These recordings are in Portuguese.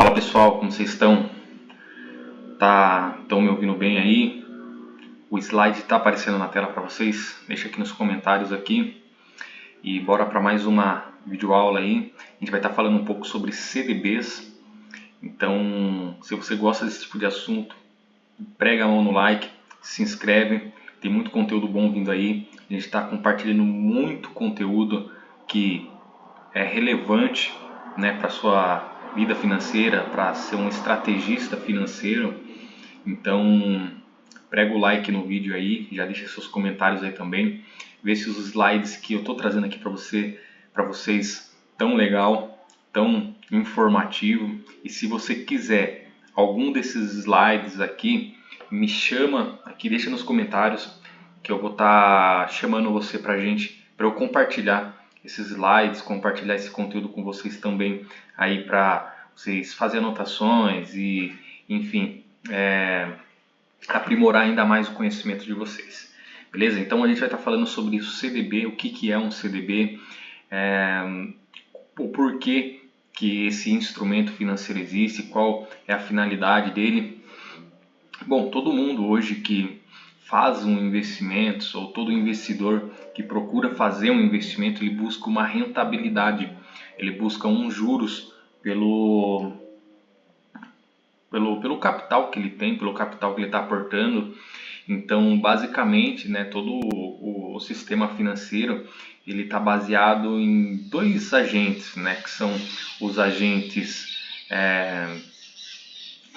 Fala pessoal, como vocês estão? Estão me ouvindo bem aí? O slide está aparecendo na tela para vocês? Deixa aqui nos comentários aqui. E bora para mais uma videoaula aí. A gente vai estar falando um pouco sobre CDBs. Então, se você gosta desse tipo de assunto, prega a mão no like, se inscreve. Tem muito conteúdo bom vindo aí. A gente está compartilhando muito conteúdo que é relevante, né, para sua vida financeira, para ser um estrategista financeiro. Então, prega o like no vídeo aí, já deixa seus comentários aí também, vê se os slides que eu estou trazendo aqui para vocês tão legal, tão informativo. E se você quiser algum desses slides aqui, me chama aqui, deixa nos comentários que eu vou estar chamando você para eu compartilhar esses slides, compartilhar esse conteúdo com vocês também aí para vocês fazerem anotações e, enfim, aprimorar ainda mais o conhecimento de vocês. Beleza? Então a gente vai estar falando sobre o CDB, o que é um CDB, o porquê que esse instrumento financeiro existe, qual é a finalidade dele. Bom, todo mundo hoje que faz um investimento, ou todo investidor que procura fazer um investimento, ele busca uma rentabilidade, ele busca juros pelo capital que ele tem, pelo capital que ele está aportando. Então, basicamente, né, todo o sistema financeiro ele está baseado em dois agentes, né, que são os agentes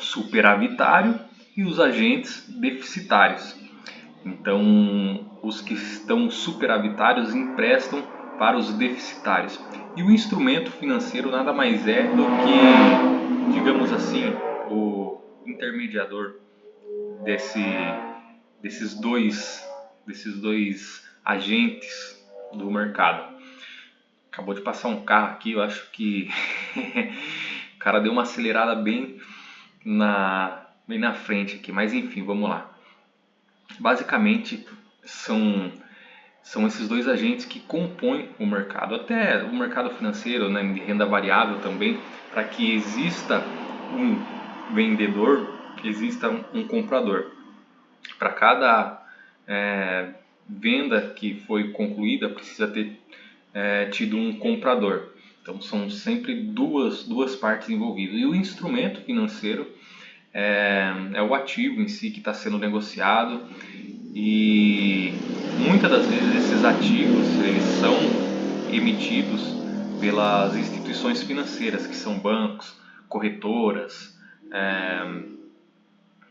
superavitário e os agentes deficitários. Então, os que estão superavitários emprestam para os deficitários. E o instrumento financeiro nada mais é do que, digamos assim, o intermediador desses dois agentes do mercado. Acabou de passar um carro aqui, eu acho que o cara deu uma acelerada bem na frente aqui, mas enfim, vamos lá. Basicamente são esses dois agentes que compõem o mercado, até o mercado financeiro, né, de renda variável também, para que exista um vendedor, exista um comprador. Para cada venda que foi concluída, precisa ter tido um comprador. Então são sempre duas partes envolvidas. E o instrumento financeiro é o ativo em si que está sendo negociado, e muitas das vezes esses ativos eles são emitidos pelas instituições financeiras, que são bancos, corretoras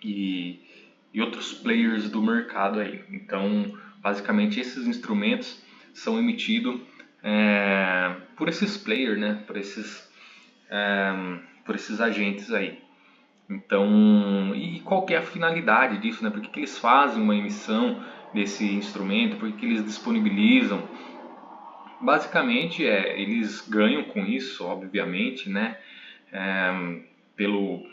e outros players do mercado aí. Então, basicamente esses instrumentos são emitidos por esses players, né? Por esses agentes aí. Então, e qual que é a finalidade disso, né? Por que eles fazem uma emissão desse instrumento? Por que eles disponibilizam? Basicamente, eles ganham com isso, obviamente, né? Pelo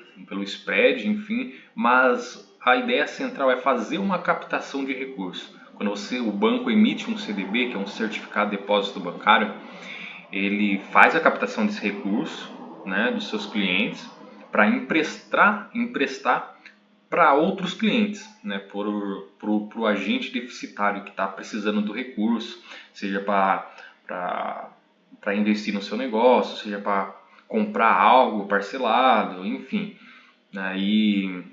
spread, enfim, mas a ideia central é fazer uma captação de recursos. Quando o banco emite um CDB, que é um certificado de depósito bancário, ele faz a captação desse recurso, né, dos seus clientes, para emprestar para outros clientes, né, para o agente deficitário que está precisando do recurso, seja para investir no seu negócio, seja para comprar algo parcelado, enfim. Aí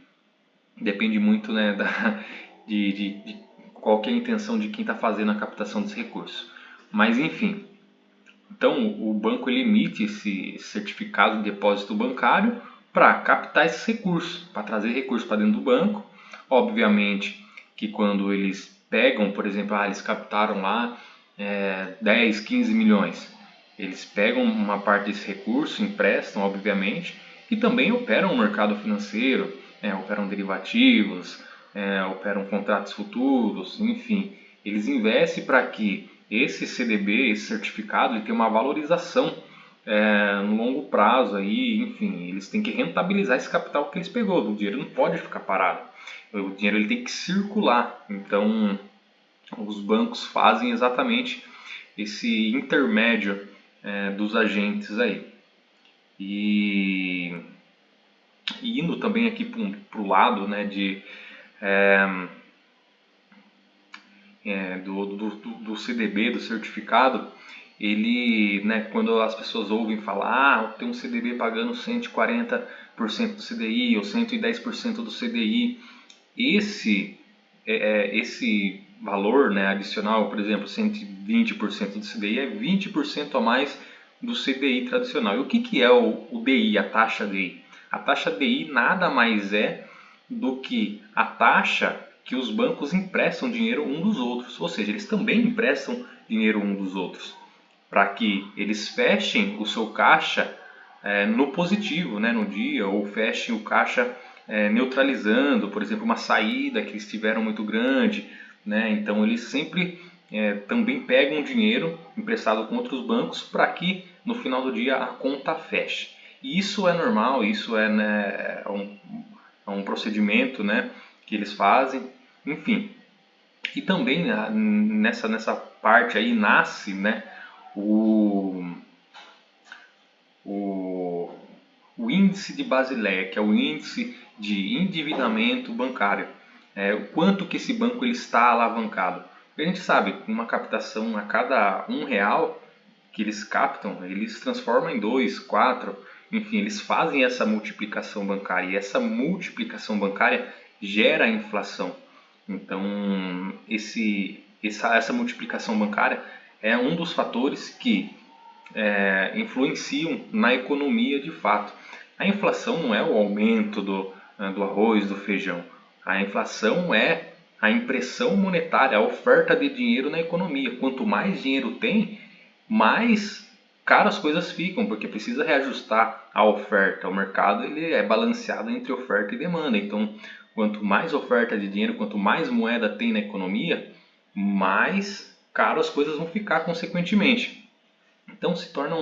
depende muito, né, de qual que é a intenção de quem está fazendo a captação desse recurso. Mas enfim, então o banco ele emite esse certificado de depósito bancário para captar esses recursos, para trazer recursos para dentro do banco. Obviamente que quando eles pegam, por exemplo, eles captaram lá 10, 15 milhões, eles pegam uma parte desse recurso, emprestam, obviamente, e também operam o mercado financeiro, operam derivativos, operam contratos futuros, enfim, eles investem para que esse CDB, esse certificado, ele tenha uma valorização no longo prazo, aí, enfim, eles têm que rentabilizar esse capital que eles pegou. O dinheiro não pode ficar parado, o dinheiro ele tem que circular. Então os bancos fazem exatamente esse intermédio dos agentes aí. E E indo também aqui para o lado, né, do CDB, do certificado, ele, né, quando as pessoas ouvem falar, tem um CDB pagando 140% do CDI ou 110% do CDI, esse valor, né, adicional, por exemplo, 120% do CDI é 20% a mais do CDI tradicional. E o que é o DI, a taxa DI? A taxa DI nada mais é do que a taxa que os bancos emprestam dinheiro um dos outros, ou seja, eles também emprestam dinheiro um dos outros, para que eles fechem o seu caixa no positivo, né, no dia, ou fechem o caixa neutralizando, por exemplo, uma saída que eles tiveram muito grande, né? Então eles sempre também pegam dinheiro emprestado com outros bancos para que no final do dia a conta feche. E isso é normal, isso né, é um procedimento, né, que eles fazem, enfim. E também nessa parte aí nasce, né, o índice de Basileia, que é o índice de endividamento bancário. O quanto que esse banco ele está alavancado. Porque a gente sabe, uma captação a cada R$1 que eles captam, eles transformam em 2, 4, enfim, eles fazem essa multiplicação bancária. E essa multiplicação bancária gera inflação. Então, essa multiplicação bancária é um dos fatores que influenciam na economia de fato. A inflação não é o aumento do arroz, do feijão. A inflação é a impressão monetária, a oferta de dinheiro na economia. Quanto mais dinheiro tem, mais caras as coisas ficam, porque precisa reajustar a oferta. O mercado ele é balanceado entre oferta e demanda. Então, quanto mais oferta de dinheiro, quanto mais moeda tem na economia, mais caro as coisas vão ficar consequentemente. Então se torna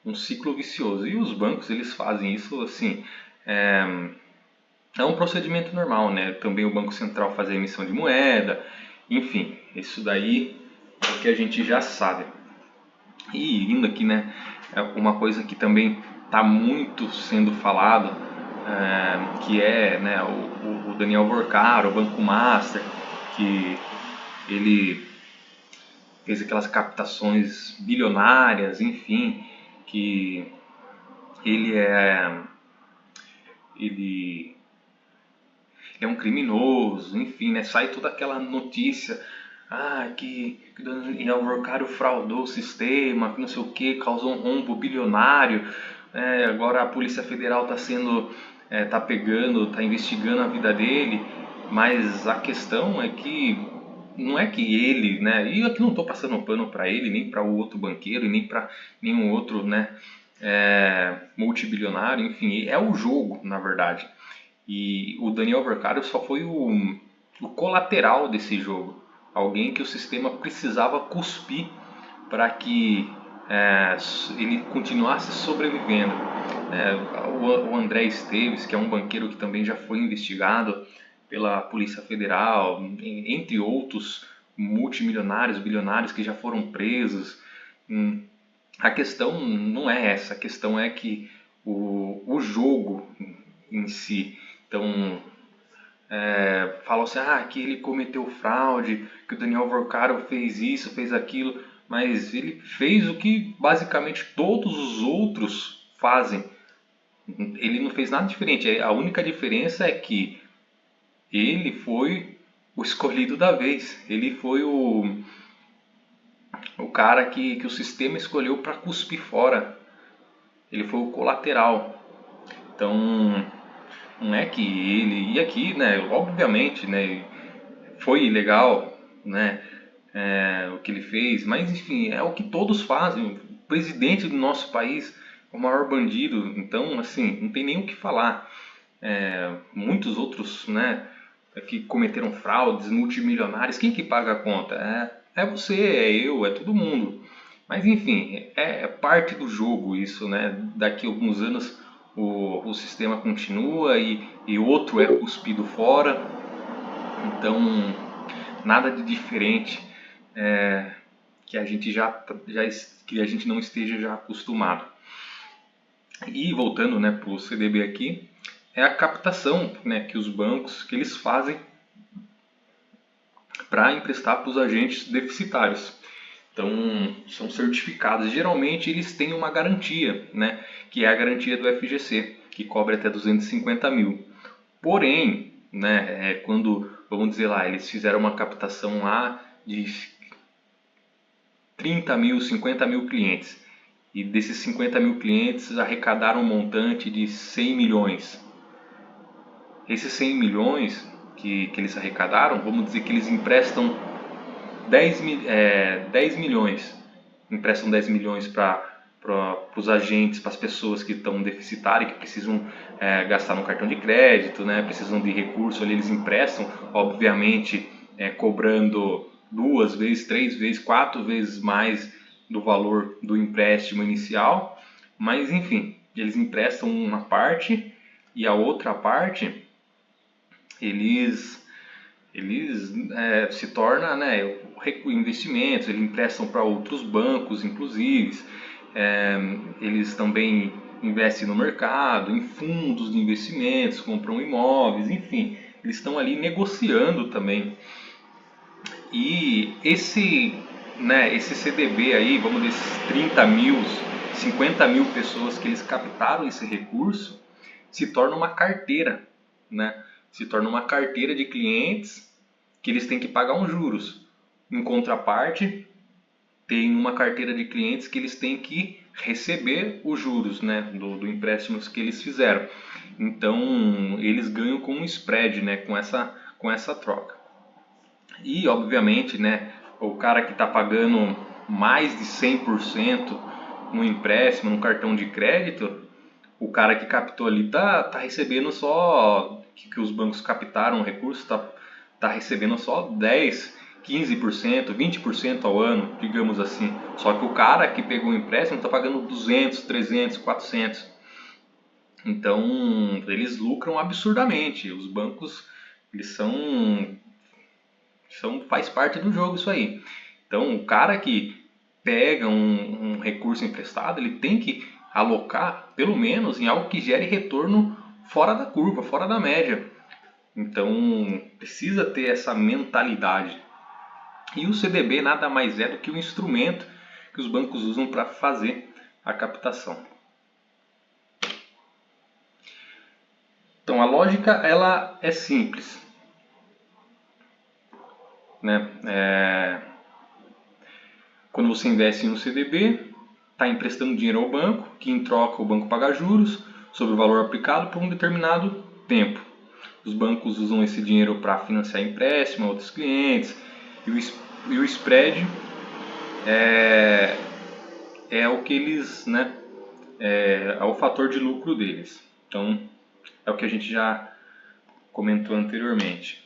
um ciclo vicioso. E os bancos eles fazem isso assim, é um procedimento normal, né? Também o Banco Central faz a emissão de moeda, enfim, isso daí é o que a gente já sabe. E indo aqui, né, uma coisa que também está muito sendo falado, que é, né, o Daniel Vorkar, o Banco Master, que ele fez aquelas captações bilionárias, enfim, que ele ele é um criminoso, enfim, né? Sai toda aquela notícia, que o Daniel Vorkar fraudou o sistema, que não sei o que, causou um rombo bilionário, agora a Polícia Federal está pegando, está investigando a vida dele, mas a questão é que não é que ele, né? E eu aqui não estou passando pano para ele, nem para o outro banqueiro, e nem para nenhum outro, né? Multibilionário, enfim, é o jogo, na verdade. E o Daniel Vorkar só foi o colateral desse jogo, alguém que o sistema precisava cuspir para que ele continuasse sobrevivendo. O André Esteves, que é um banqueiro que também já foi investigado pela Polícia Federal, entre outros multimilionários, bilionários que já foram presos. A questão não é essa, a questão é que o jogo em si. Então, falam assim, que ele cometeu fraude, que o Daniel Vorkar fez isso, fez aquilo, mas ele fez o que basicamente todos os outros fazem. Ele não fez nada diferente, a única diferença é que ele foi o escolhido da vez, ele foi o cara que o sistema escolheu para cuspir fora, ele foi o colateral. Então, não é que ele, e aqui, né, obviamente, né, foi ilegal, né, o que ele fez, mas enfim, é o que todos fazem. O presidente do nosso país é o maior bandido, então, assim, não tem nem o que falar. Muitos outros, né, que cometeram fraudes multimilionários, quem que paga a conta? É você, é eu, é todo mundo. Mas enfim, é parte do jogo isso, né? Daqui a alguns anos o sistema continua e outro é cuspido fora. Então, nada de diferente que a gente que a gente não esteja já acostumado. E voltando, né, para o CDB aqui, é a captação, né, que os bancos que eles fazem para emprestar para os agentes deficitários. Então, são certificados. Geralmente, eles têm uma garantia, né, que é a garantia do FGC, que cobre até 250 mil. Porém, né, quando, vamos dizer lá, eles fizeram uma captação lá de 30 mil, 50 mil clientes, e desses 50 mil clientes arrecadaram um montante de 100 milhões. Esses 100 milhões que eles arrecadaram, vamos dizer que eles emprestam 10 milhões, emprestam 10 milhões para os agentes, para as pessoas que estão deficitárias, que precisam gastar no cartão de crédito, né, precisam de recurso, ali eles emprestam, obviamente cobrando 2 vezes, 3 vezes, 4 vezes mais do valor do empréstimo inicial, mas enfim, eles emprestam uma parte e a outra parte eles se torna, né, investimentos, eles emprestam para outros bancos, inclusive, eles também investem no mercado, em fundos de investimentos, compram imóveis, enfim, eles estão ali negociando também. E esse CDB aí, vamos dizer, 30 mil, 50 mil pessoas que eles captaram esse recurso, se torna uma carteira, né? Se torna uma carteira de clientes que eles têm que pagar uns juros. Em contraparte, tem uma carteira de clientes que eles têm que receber os juros, né, do empréstimo que eles fizeram. Então, eles ganham com um spread, né, com essa troca. E, obviamente, né, o cara que está pagando mais de 100% no empréstimo, no cartão de crédito, o cara que captou ali tá recebendo só, que os bancos captaram o recurso, tá recebendo só 10, 15%, 20% ao ano, digamos assim. Só que o cara que pegou o empréstimo está pagando 200, 300, 400. Então, eles lucram absurdamente. Os bancos, eles faz parte do jogo isso aí. Então, o cara que pega um recurso emprestado, ele tem que alocar pelo menos em algo que gere retorno fora da curva, fora da média. Então precisa ter essa mentalidade. E o CDB nada mais é do que um instrumento que os bancos usam para fazer a captação. Então a lógica ela é simples, né? Quando você investe em um CDB, está emprestando dinheiro ao banco, que em troca o banco paga juros sobre o valor aplicado por um determinado tempo. Os bancos usam esse dinheiro para financiar empréstimo a outros clientes, e o spread é o que eles, né, é o fator de lucro deles. Então é o que a gente já comentou anteriormente.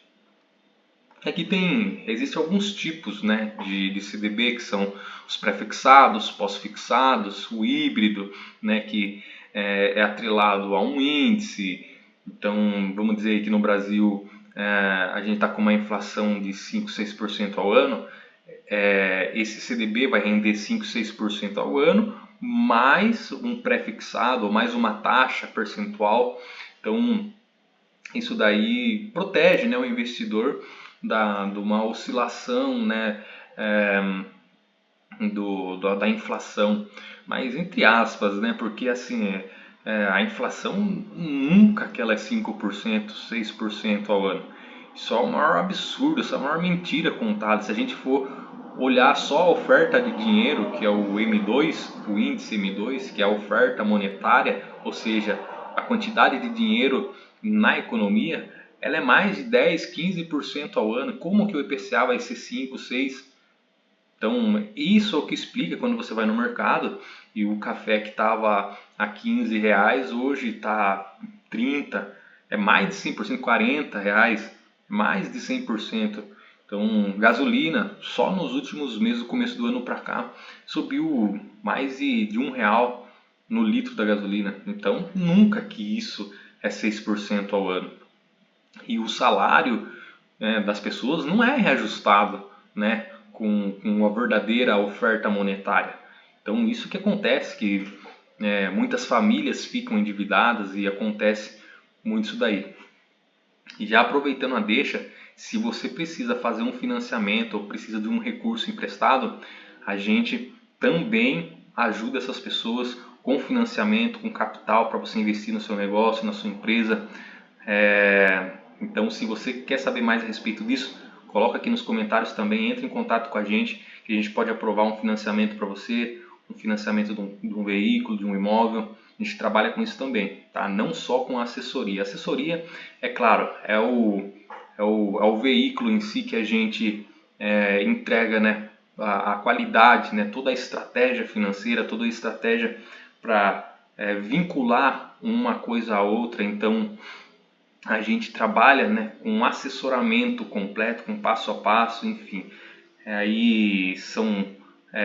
Aqui existem alguns tipos, né, de CDB, que são os pré-fixados, pós-fixados, o híbrido, né, que é atrelado a um índice. Então, vamos dizer que no Brasil a gente está com uma inflação de 5, 6% ao ano. Esse CDB vai render 5, 6% ao ano, mais um pré-fixado, mais uma taxa percentual. Então, isso daí protege, né, o investidor de uma oscilação, né, da inflação, mas entre aspas, né, porque assim a inflação nunca que ela é 5%, 6% ao ano. Isso é o maior absurdo, isso é a maior mentira contada. Se a gente for olhar só a oferta de dinheiro, que é o M2, o índice M2, que é a oferta monetária, ou seja, a quantidade de dinheiro na economia, ela é mais de 10, 15% ao ano. Como que o IPCA vai ser 5, 6? Então, isso é o que explica quando você vai no mercado e o café que estava a 15 reais hoje está 30, é mais de 100%, 40 reais, mais de 100%. Então, gasolina, só nos últimos meses, do começo do ano para cá, subiu mais de R$ 1 no litro da gasolina. Então, nunca que isso é 6% ao ano. E o salário das pessoas não é reajustado, né, com a verdadeira oferta monetária. Então, isso que acontece, que muitas famílias ficam endividadas e acontece muito isso daí. E já aproveitando a deixa, se você precisa fazer um financiamento ou precisa de um recurso emprestado, a gente também ajuda essas pessoas com financiamento, com capital para você investir no seu negócio, na sua empresa. Então, se você quer saber mais a respeito disso, coloca aqui nos comentários também, entre em contato com a gente, que a gente pode aprovar um financiamento para você, um financiamento de um veículo, de um imóvel. A gente trabalha com isso também, tá? Não só com a assessoria. A assessoria, é claro, é o veículo em si que a gente entrega, né, a qualidade, né, toda a estratégia financeira, toda a estratégia para vincular uma coisa à outra. Então, a gente trabalha, né, com um assessoramento completo, com passo a passo, enfim. Aí são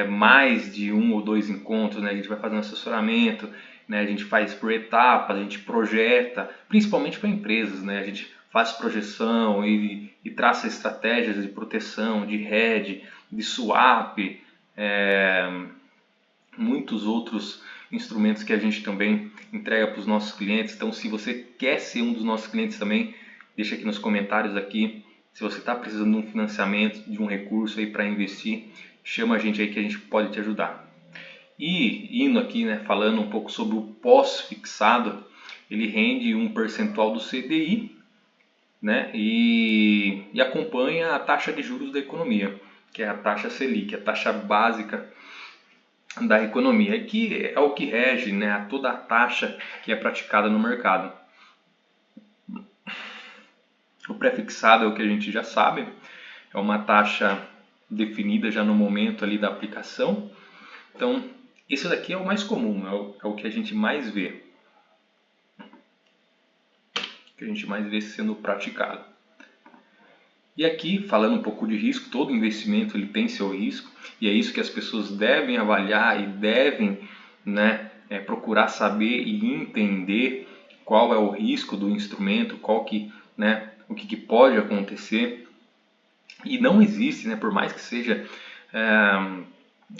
mais de 1 ou 2 encontros, né? A gente vai fazendo assessoramento, né? A gente faz por etapas, a gente projeta, principalmente para empresas, né? A gente faz projeção e traça estratégias de proteção, de hedge, de swap, muitos outros instrumentos que a gente também entrega para os nossos clientes. Então, se você quer ser um dos nossos clientes também, deixa aqui nos comentários aqui. Se você está precisando de um financiamento, de um recurso aí para investir, chama a gente aí que a gente pode te ajudar. E indo aqui, né, falando um pouco sobre o pós-fixado, ele rende um percentual do CDI, né, e acompanha a taxa de juros da economia, que é a taxa Selic, a taxa básica da economia, que é o que rege, né, a toda a taxa que é praticada no mercado. O pré-fixado é o que a gente já sabe, é uma taxa definida já no momento ali da aplicação. Então, esse daqui é o mais comum, é o que a gente mais vê, sendo praticado. E aqui, falando um pouco de risco, todo investimento ele tem seu risco, e é isso que as pessoas devem avaliar e devem, né, procurar saber e entender qual é o risco do instrumento, o que pode acontecer. E não existe, né, por mais que seja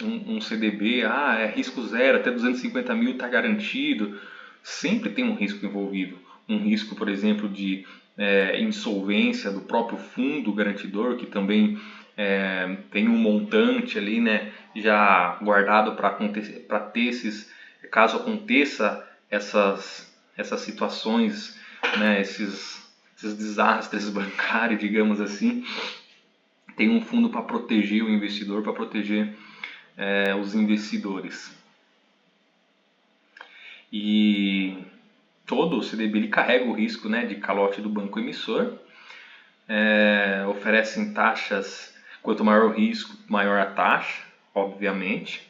um CDB, é risco zero, até 250 mil está garantido, sempre tem um risco envolvido. Um risco, por exemplo, de insolvência do próprio fundo garantidor, que também tem um montante ali, né, já guardado para ter esses, caso aconteça essas situações, né, esses desastres bancários, digamos assim, tem um fundo para proteger o investidor, para proteger os investidores. E todo o CDB ele carrega o risco, né, de calote do banco emissor. Oferecem taxas, quanto maior o risco, maior a taxa, obviamente.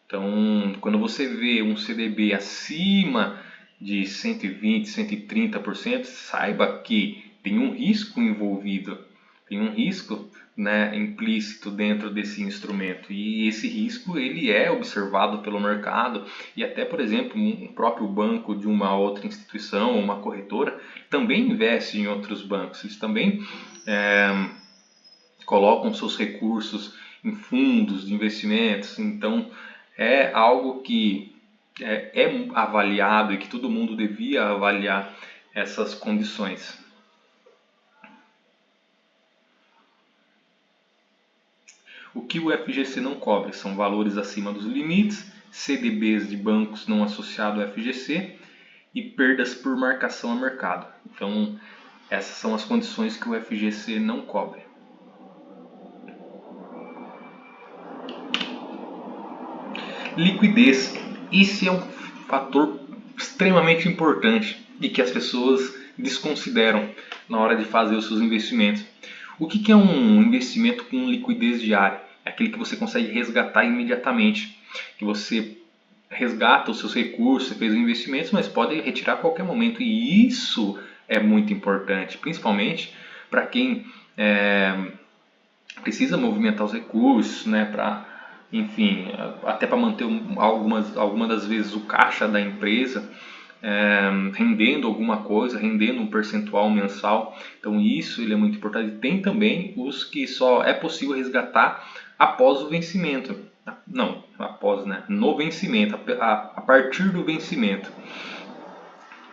Então, quando você vê um CDB acima de 120%, 130%, saiba que tem um risco envolvido, tem um risco, né, implícito dentro desse instrumento, e esse risco ele é observado pelo mercado, e até, por exemplo, um próprio banco de uma outra instituição, uma corretora, também investe em outros bancos, eles também colocam seus recursos em fundos de investimentos. Então é algo que é avaliado e que todo mundo devia avaliar essas condições. O que o FGC não cobre são valores acima dos limites, CDBs de bancos não associados ao FGC e perdas por marcação a mercado. Então, essas são as condições que o FGC não cobre. Liquidez. Esse é um fator extremamente importante e que as pessoas desconsideram na hora de fazer os seus investimentos. O que é um investimento com liquidez diária? É aquele que você consegue resgatar imediatamente, que você resgata os seus recursos, você fez o investimento, mas pode retirar a qualquer momento, e isso é muito importante, principalmente para quem precisa movimentar os recursos, né, enfim, até para manter algumas das vezes o caixa da empresa rendendo alguma coisa, rendendo um percentual mensal. Então isso ele é muito importante. Tem também os que só é possível resgatar após o vencimento. Não, após, né? No vencimento, a partir do vencimento.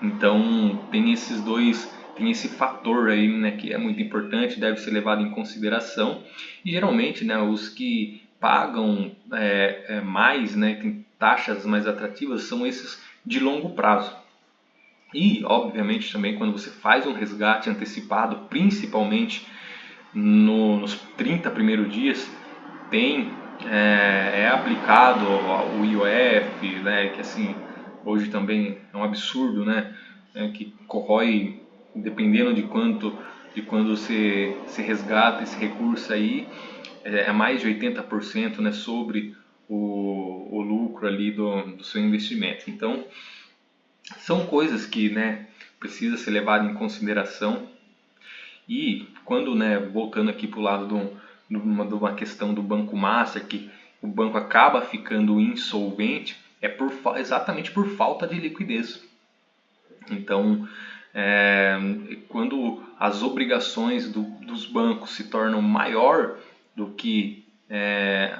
Então tem esse fator aí, né, que é muito importante, deve ser levado em consideração. E geralmente, né, os que pagam mais, né, tem taxas mais atrativas, são esses de longo prazo. E, obviamente, também quando você faz um resgate antecipado, principalmente nos 30 primeiros dias, tem é aplicado o IOF, né, que assim hoje também é um absurdo, né, que corrói, dependendo de quando você resgata esse recurso aí, é mais de 80%, né, sobre o lucro ali do seu investimento. Então são coisas que, né, precisa ser levado em consideração. E quando, né, voltando aqui para o lado de uma questão do Banco Master, que o banco acaba ficando insolvente, exatamente por falta de liquidez. Então, é, quando as obrigações dos bancos se tornam maior do que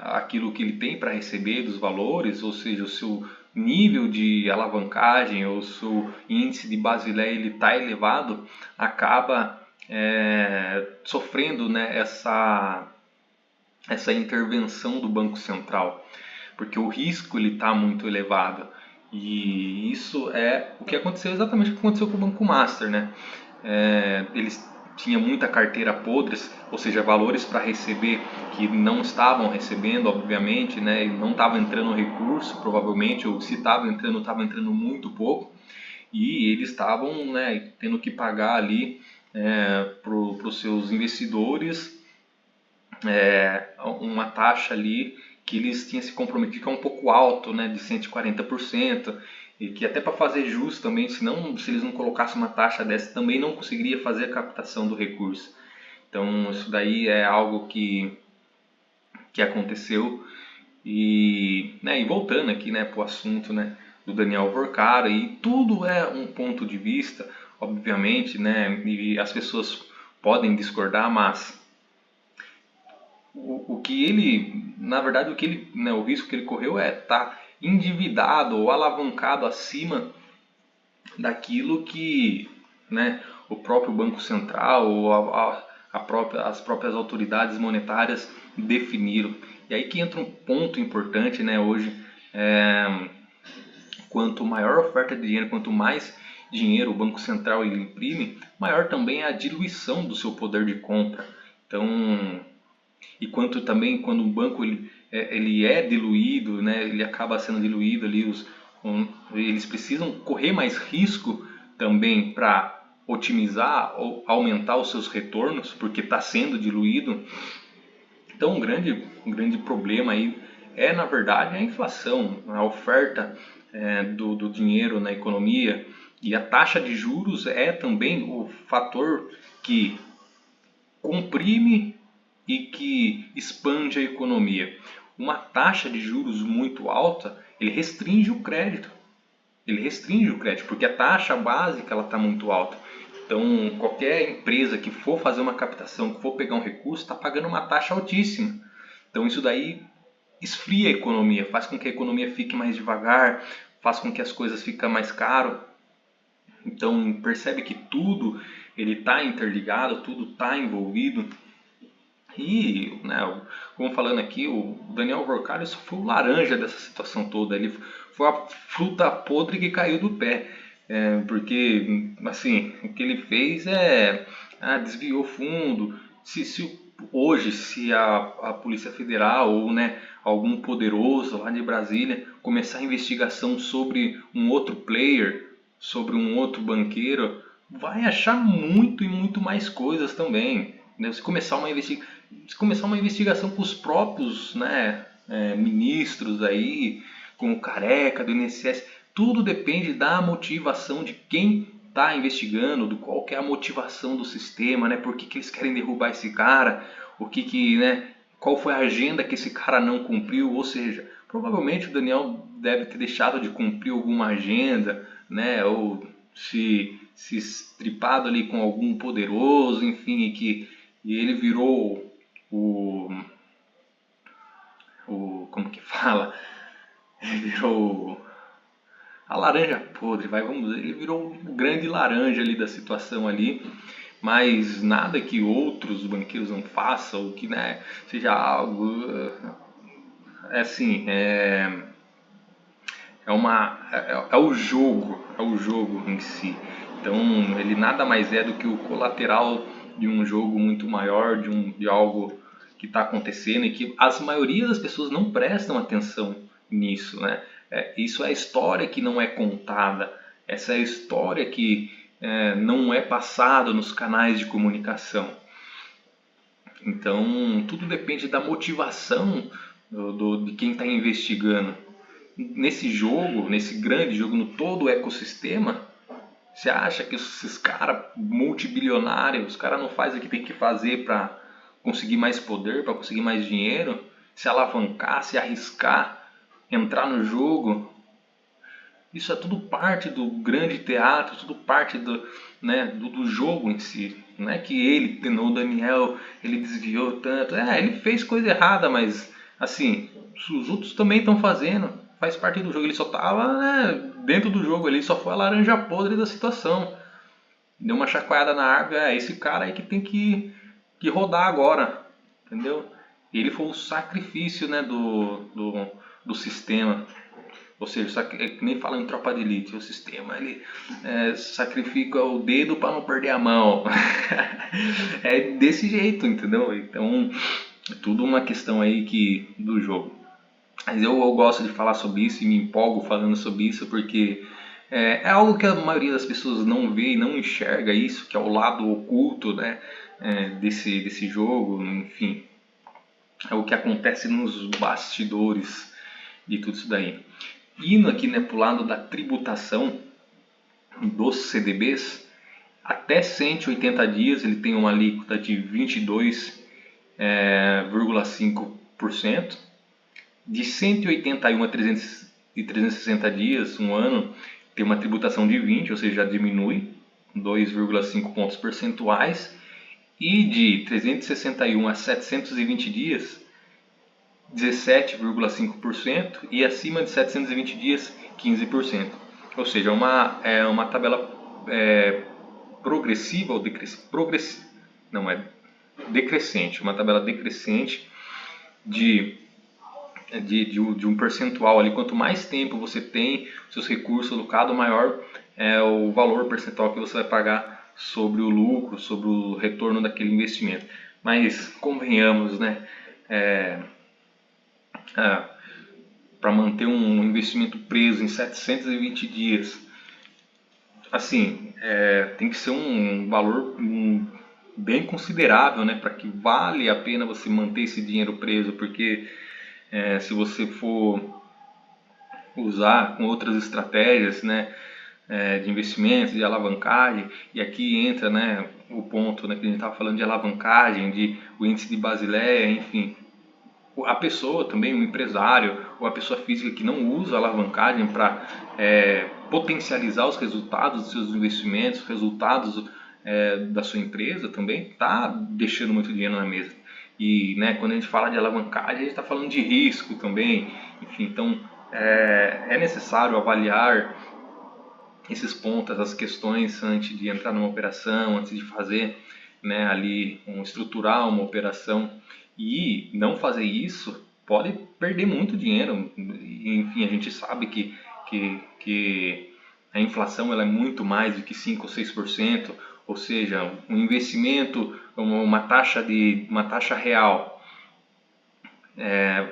aquilo que ele tem para receber dos valores, ou seja, o seu nível de alavancagem ou o seu índice de Basileia ele está elevado, acaba sofrendo, né, essa intervenção do Banco Central, porque o risco ele está muito elevado. E isso é o que aconteceu, exatamente o que aconteceu com o Banco Master, né? Eles tinham muita carteira podres, ou seja, valores para receber que não estavam recebendo, obviamente, né? E não estava entrando recurso, provavelmente, ou se estava entrando muito pouco. E eles estavam, né, tendo que pagar ali para os seus investidores uma taxa ali que eles tinham se comprometido, que é um pouco alto, né, de 140%, e que até para fazer jus também, senão, se eles não colocassem uma taxa dessa, também não conseguiria fazer a captação do recurso. Então, isso daí é algo que aconteceu. E voltando aqui, né, para o assunto, né, do Daniel Vorcara, e tudo é um ponto de vista, obviamente, né, e as pessoas podem discordar, mas o que ele, na verdade, né, o risco que ele correu é estar endividado ou alavancado acima daquilo que, né, o próprio Banco Central ou as próprias autoridades monetárias definiram. E aí que entra um ponto importante, né, hoje, quanto maior a oferta de dinheiro, quanto mais dinheiro o Banco Central ele imprime, maior também é a diluição do seu poder de compra. Então, e quanto também quando um banco ele é diluído, né, ele acaba sendo diluído ali, eles precisam correr mais risco também para otimizar ou aumentar os seus retornos, porque está sendo diluído. Então um grande problema aí é na verdade a inflação, a oferta do dinheiro na economia, e a taxa de juros é também o fator que comprime e que expande a economia. Uma taxa de juros muito alta, ele restringe o crédito. Ele restringe o crédito, porque a taxa básica está muito alta. Então, qualquer empresa que for fazer uma captação, que for pegar um recurso, está pagando uma taxa altíssima. Então, isso daí esfria a economia, faz com que a economia fique mais devagar, faz com que as coisas fiquem mais caras. Então, percebe que tudo ele está interligado, tudo está envolvido. E, né, como falando aqui, o Daniel Vorkari só foi o laranja dessa situação toda. Ele foi a fruta podre que caiu do pé. Porque, assim, o que ele fez desviou fundo. Hoje, se a Polícia Federal ou, né, algum poderoso lá de Brasília começar a investigação sobre um outro player, sobre um outro banqueiro, vai achar muito e muito mais coisas também. Né? Se começar uma investigação com os próprios, né, ministros aí, com o Careca do INSS, tudo depende da motivação de quem está investigando, do qual que é a motivação do sistema, né? Por que eles querem derrubar esse cara, né? Qual foi a agenda que esse cara não cumpriu, ou seja, provavelmente o Daniel deve ter deixado de cumprir alguma agenda, né? Ou se estripado ali com algum poderoso, enfim, e ele virou o como que fala? Ele virou a laranja podre, vamos dizer, ele virou o grande laranja ali da situação ali, mas nada que outros banqueiros não façam, ou que, né, seja algo, assim, é o jogo em si. Então ele nada mais é do que o colateral de um jogo muito maior, de algo que está acontecendo e que as maioria das pessoas não prestam atenção nisso, né? Isso é a história que não é contada, essa é a história que não é passada nos canais de comunicação. Então tudo depende da motivação de quem está investigando nesse jogo, nesse grande jogo, no todo o ecossistema. Você acha que esses caras multibilionários, os caras não fazem o que tem que fazer para conseguir mais poder, para conseguir mais dinheiro, se alavancar, se arriscar, entrar no jogo? Isso é tudo parte do grande teatro, tudo parte do jogo em si. Não é que ele, o Daniel, ele desviou tanto. Ele fez coisa errada, mas assim, os outros também estão fazendo. Faz parte do jogo. Ele só estava, né, dentro do jogo, ele só foi a laranja podre da situação. Deu uma chacoalhada na árvore. Esse cara aí que tem que rodar agora. Entendeu? Ele foi o sacrifício, né, do sistema. Ou seja, é que nem fala em Tropa de Elite, o sistema ele sacrifica o dedo para não perder a mão. É desse jeito, entendeu? Então é tudo uma questão aí do jogo. Mas eu gosto de falar sobre isso e me empolgo falando sobre isso porque é algo que a maioria das pessoas não vê e não enxerga isso, que é o lado oculto, né, desse jogo, enfim. É o que acontece nos bastidores de tudo isso daí. Indo aqui, né, para o lado da tributação dos CDBs, até 180 dias ele tem uma alíquota de 22,5%. De 181 a 360 dias, um ano, tem uma tributação de 20%, ou seja, já diminui 2,5 pontos percentuais. E de 361 a 720 dias, 17,5%, e acima de 720 dias, 15%. Ou seja, é uma tabela progressiva ou decrescente, uma tabela decrescente de um percentual ali. Quanto mais tempo você tem seus recursos alocados, maior é o valor percentual que você vai pagar sobre o lucro, sobre o retorno daquele investimento. Mas convenhamos, né? Para manter um investimento preso em 720 dias, assim, tem que ser um valor bem considerável, né, para que vale a pena você manter esse dinheiro preso, porque se você for usar com outras estratégias, né, de investimento, de alavancagem, e aqui entra, né, o ponto, né, que a gente estava falando de alavancagem, o índice de Basileia, enfim. A pessoa também, o empresário ou a pessoa física que não usa a alavancagem para potencializar os resultados dos seus investimentos, os resultados da sua empresa também, está deixando muito dinheiro na mesa. E, né, quando a gente fala de alavancagem, a gente está falando de risco também. Enfim, então é necessário avaliar esses pontos, essas questões antes de entrar numa operação, antes de fazer, né, ali estruturar uma operação. E não fazer isso pode perder muito dinheiro. Enfim, a gente sabe que a inflação ela é muito mais do que 5 ou 6%, ou seja, um investimento, uma taxa real,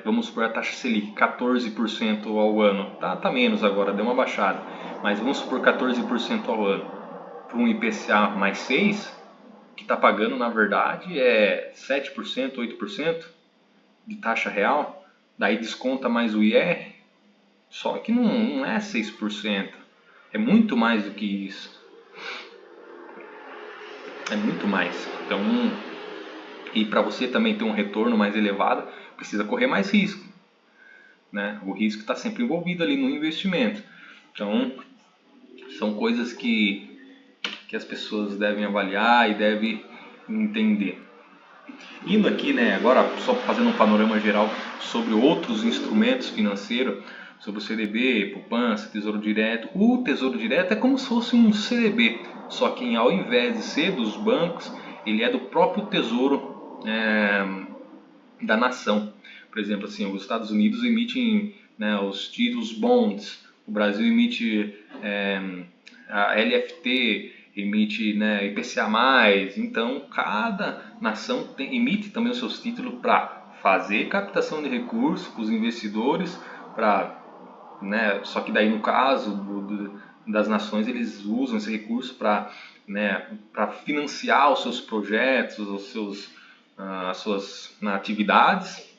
vamos supor a taxa Selic, 14% ao ano, tá menos agora, deu uma baixada, mas vamos supor 14% ao ano, para um IPCA mais 6%, que está pagando na verdade é 7%, 8% de taxa real, daí desconta mais o IR, só que não é 6%, é muito mais do que isso, é muito mais. Então, e para você também ter um retorno mais elevado, precisa correr mais risco, né? O risco está sempre envolvido ali no investimento. Então, são coisas que as pessoas devem avaliar e devem entender. Indo aqui, né, agora só fazendo um panorama geral sobre outros instrumentos financeiros, sobre o CDB, poupança, Tesouro Direto. O Tesouro Direto é como se fosse um CDB, só que ao invés de ser dos bancos, ele é do próprio Tesouro da nação. Por exemplo, assim, os Estados Unidos emitem, né, os títulos bonds, o Brasil emite a LFT, emite, né, IPCA+, então cada nação emite também os seus títulos para fazer captação de recursos para os investidores, né, só que daí no caso das nações eles usam esse recurso para, né, para financiar os seus projetos, as suas atividades.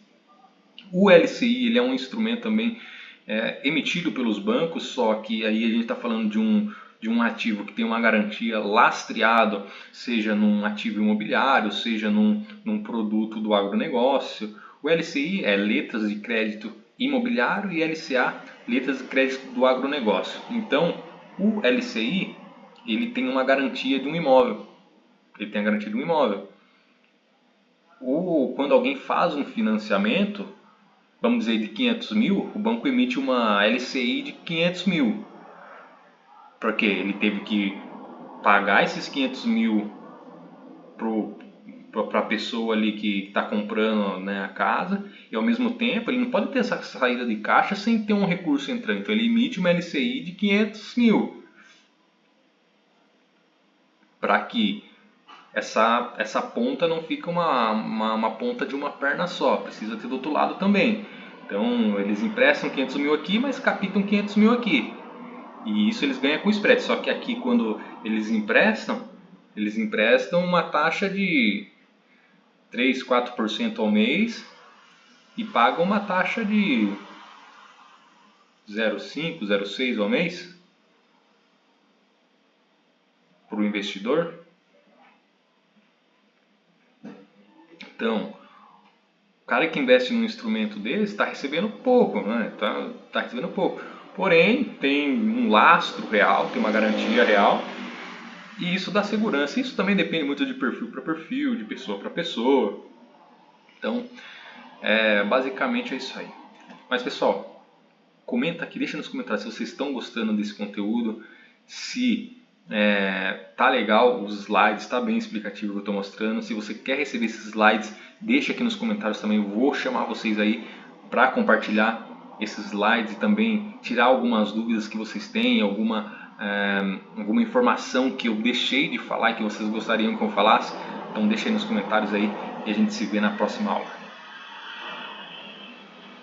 O LCI ele é um instrumento também emitido pelos bancos, só que aí a gente está falando de um ativo que tem uma garantia lastreado, seja num ativo imobiliário, seja num produto do agronegócio. O LCI é letras de crédito imobiliário e LCA, letras de crédito do agronegócio. Então, o LCI ele tem uma garantia de um imóvel. Ele tem a garantia de um imóvel. Quando alguém faz um financiamento, vamos dizer de 500 mil, o banco emite uma LCI de 500 mil. Porque ele teve que pagar esses 500 mil para a pessoa ali que está comprando, né, a casa, e ao mesmo tempo ele não pode ter essa saída de caixa sem ter um recurso entrando. Então ele emite uma LCI de 500 mil para que essa ponta não fique uma ponta de uma perna só, precisa ter do outro lado também. Então eles emprestam 500 mil aqui, mas captam 500 mil aqui. E isso eles ganham com spread. Só que aqui quando eles emprestam uma taxa de 3, 4% ao mês e pagam uma taxa de 0,5, 0,6 ao mês para o investidor. Então, o cara que investe num instrumento desse está recebendo pouco, né? Tá recebendo pouco. Porém, tem um lastro real, tem uma garantia real e isso dá segurança. Isso também depende muito de perfil para perfil, de pessoa para pessoa. Então, basicamente é isso aí. Mas pessoal, comenta aqui, deixa nos comentários se vocês estão gostando desse conteúdo, se tá legal os slides, tá bem explicativo o que eu estou mostrando. Se você quer receber esses slides, deixa aqui nos comentários também, eu vou chamar vocês aí para compartilhar esses slides e também tirar algumas dúvidas que vocês têm, alguma informação que eu deixei de falar e que vocês gostariam que eu falasse. Então deixa aí nos comentários aí e a gente se vê na próxima aula.